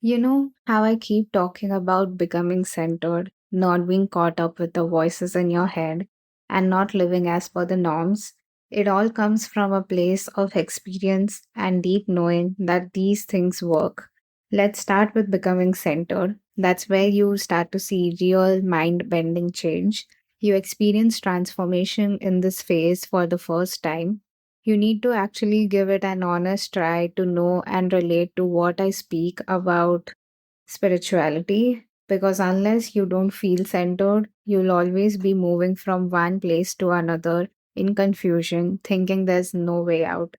You know how I keep talking about becoming centered, not being caught up with the voices in your head, and not living as per the norms? It all comes from a place of experience and deep knowing that these things work. Let's start with becoming centered. That's where you start to see real mind bending change. You experience transformation in this phase for the first time. You need to actually give it an honest try to know and relate to what I speak about spirituality, because unless you don't feel centered, you'll always be moving from one place to another in confusion, thinking there's no way out.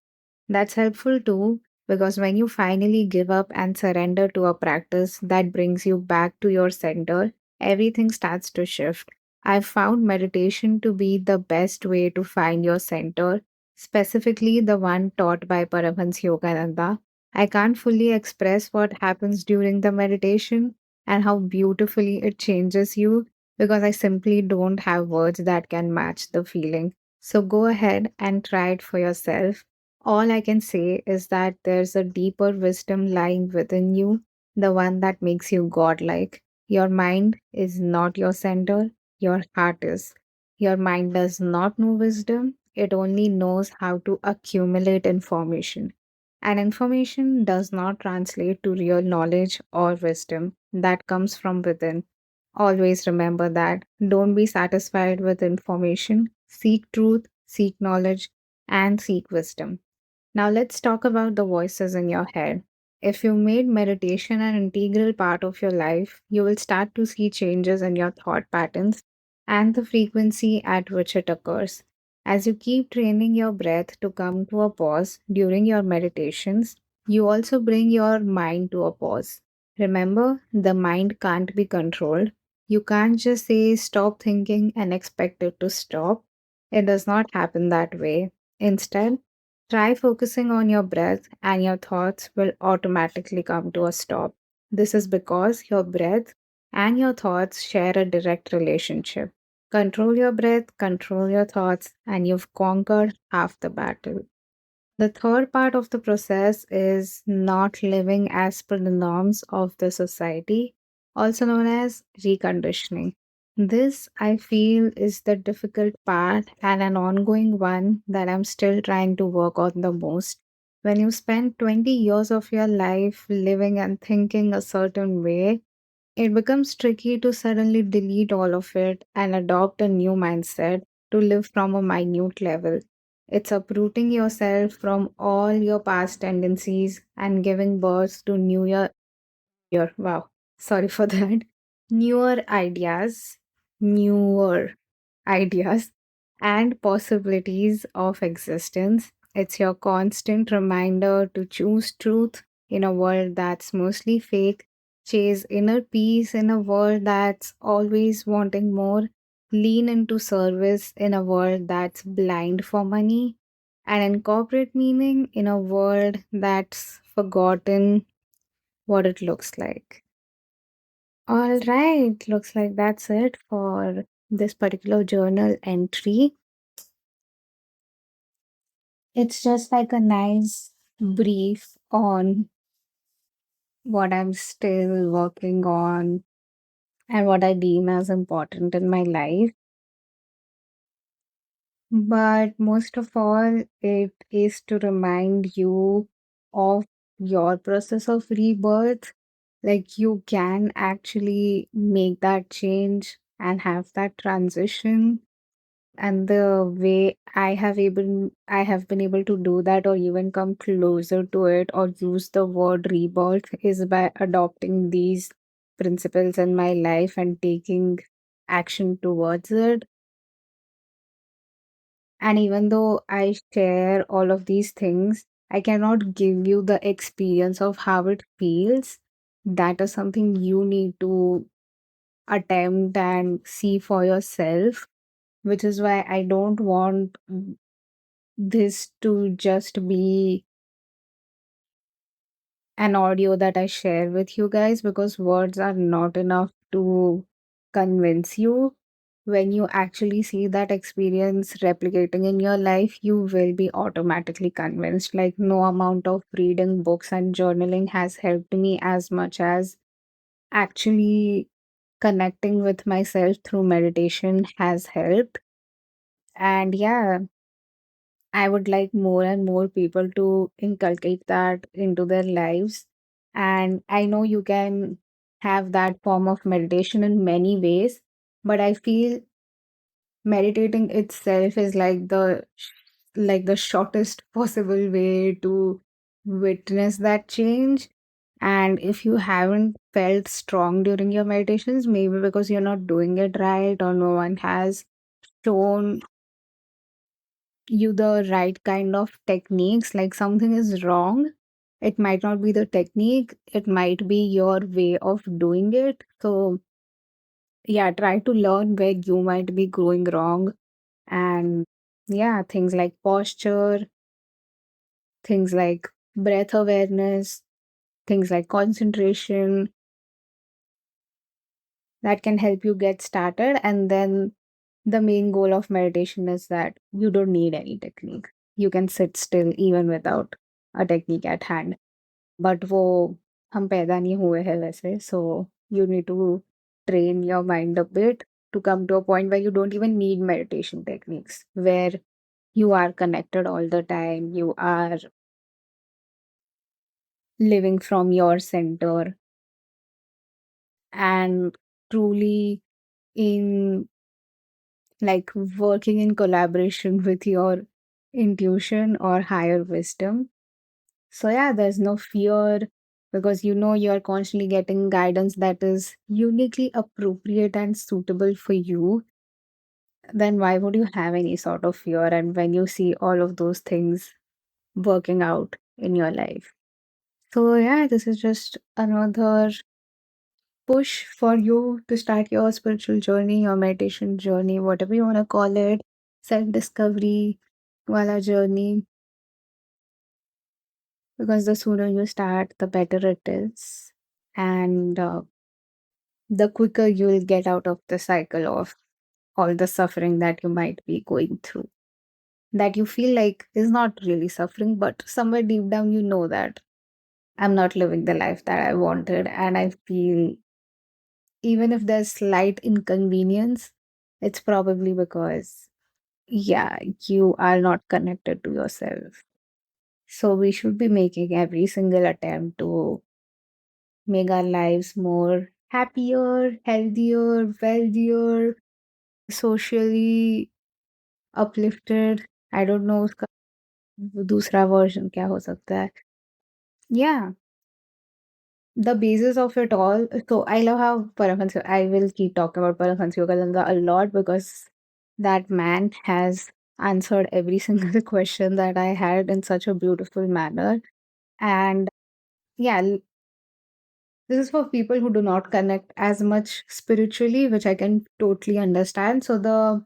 That's helpful too, because when you finally give up and surrender to a practice that brings you back to your center, everything starts to shift. I've found meditation to be the best way to find your center, specifically the one taught by Paramahansa Yogananda. I can't fully express what happens during the meditation and how beautifully it changes you because I simply don't have words that can match the feeling. So go ahead and try it for yourself. All I can say is that there's a deeper wisdom lying within you, the one that makes you godlike. Your mind is not your center, your heart is. Your mind does not know wisdom, it only knows how to accumulate information. And information does not translate to real knowledge or wisdom that comes from within. Always remember that. Don't be satisfied with information. Seek truth, seek knowledge, and seek wisdom. Now, let's talk about the voices in your head. If you made meditation an integral part of your life, you will start to see changes in your thought patterns and the frequency at which it occurs. As you keep training your breath to come to a pause during your meditations, you also bring your mind to a pause. Remember, the mind can't be controlled. You can't just say stop thinking and expect it to stop. It does not happen that way. Instead, try focusing on your breath, and your thoughts will automatically come to a stop. This is because your breath and your thoughts share a direct relationship. Control your breath, control your thoughts, and you've conquered half the battle. The third part of the process is not living as per the norms of the society, also known as reconditioning. This, I feel, is the difficult part and an ongoing one that I'm still trying to work on the most. When you spend 20 years of your life living and thinking a certain way, it becomes tricky to suddenly delete all of it and adopt a new mindset to live from a minute level. It's uprooting yourself from all your past tendencies and giving birth to wow, sorry for that, newer ideas, newer ideas, and possibilities of existence. It's your constant reminder to choose truth in a world that's mostly fake, chase inner peace in a world that's always wanting more, lean into service in a world that's blind for money, and incorporate meaning in a world that's forgotten what it looks like. All right, looks like that's it for this particular journal entry. It's just like a nice brief on what I'm still working on and what I deem as important in my life. But most of all, it is to remind you of your process of rebirth. Like you can actually make that change and have that transition, and the way I have been able to do that or even come closer to it or use the word rebirth is by adopting these principles in my life and taking action towards it. And even though I share all of these things, I cannot give you the experience of how it feels. That is something you need to attempt and see for yourself, which is why I don't want this to just be an audio that I share with you guys, because words are not enough to convince you. when you actually see that experience replicating in your life, you will be automatically convinced. Like, no amount of reading books and journaling has helped me as much as actually connecting with myself through meditation has helped. And yeah, I would like more and more people to inculcate that into their lives. And I know you can have that form of meditation in many ways, but I feel meditating itself is like the shortest possible way to witness that change. And if you haven't felt strong during your meditations, maybe because you're not doing it right or no one has shown you the right kind of techniques, like something is wrong. It might not be the technique, it might be your way of doing it. So yeah, try to learn where you might be going wrong. And yeah, things like posture, things like breath awareness, things like concentration, that can help you get started. And then the main goal of meditation is that you don't need any technique. You can sit still even without a technique at hand. But वो हम पैदा नहीं हुए हैं वैसे. So you need to train your mind a bit to come to a point where you don't even need meditation techniques, where you are connected all the time. You are living from your center and truly in like working in collaboration with your intuition or higher wisdom. So, yeah, there's no fear because you know you're constantly getting guidance that is uniquely appropriate and suitable for you. Then why would you have any sort of fear? And when you see all of those things working out in your life. So, yeah, this is just another push for you to start your spiritual journey, your meditation journey, whatever you want to call it, self discovery, wala journey. Because the sooner you start, the better it is. And the quicker you'll get out of the cycle of all the suffering that you might be going through. That you feel like is not really suffering, but somewhere deep down you know that I'm not living the life that I wanted. And I feel even if there's slight inconvenience, it's probably because, yeah, you are not connected to yourself. So we should be making every single attempt to make our lives more happier, healthier, wealthier, socially uplifted. I don't know उसका दूसरा version क्या हो सकता है. Yeah, the basis of it all. So I love how Paramahansa, I will keep talking about Paramahansa Yogananda a lot because that man has answered every single question that I had in such a beautiful manner. And yeah, this is for people who do not connect as much spiritually, which I can totally understand. So the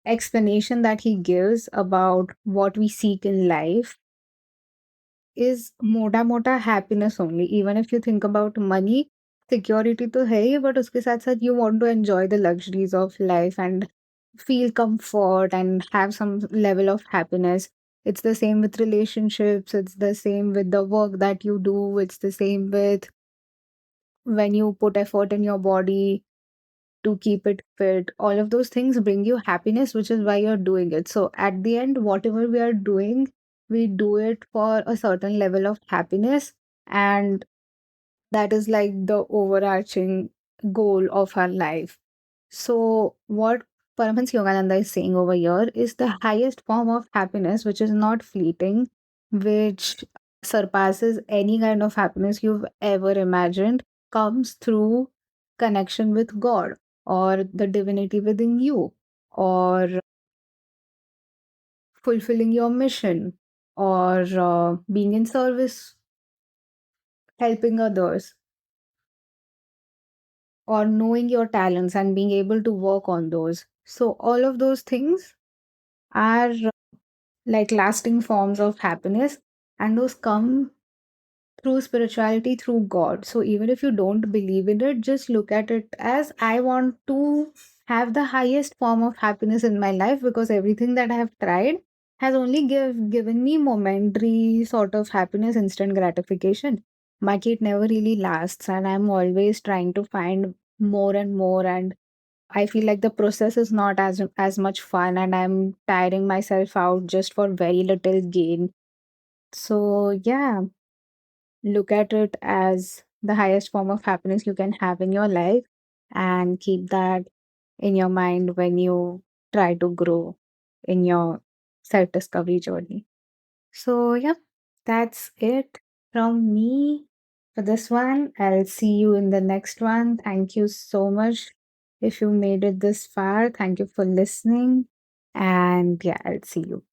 explanation that he gives about what we seek in life is मोटा मोटा happiness only. Even if you think about money, security तो है ही, but उसके साथ साथ you want to enjoy the luxuries of life and feel comfort and have some level of happiness. It's the same with relationships. It's the same with the work that you do. It's the same with when you put effort in your body to keep it fit. All of those things bring you happiness, which is why you're doing it. So at the end, whatever we are doing, we do it for a certain level of happiness. And that is like the overarching goal of our life. So what Paramahansa Yogananda is saying over here is the highest form of happiness, which is not fleeting, which surpasses any kind of happiness you've ever imagined, comes through connection with God or the divinity within you, or fulfilling your mission, or being in service, helping others, or knowing your talents and being able to work on those. So, all of those things are like lasting forms of happiness, and those come through spirituality, through God. So, even if you don't believe in it, just look at it as I want to have the highest form of happiness in my life, because everything that I have tried has only given me momentary sort of happiness, instant gratification. But it never really lasts, and I'm always trying to find more and more. And I feel like the process is not as much fun, and I'm tiring myself out just for very little gain. So yeah, look at it as the highest form of happiness you can have in your life, and keep that in your mind when you try to grow in your self discovery journey. So, yeah, that's it from me for this one. I'll see you in the next one. Thank you so much. If you made it this far, thank you for listening. And yeah, I'll see you.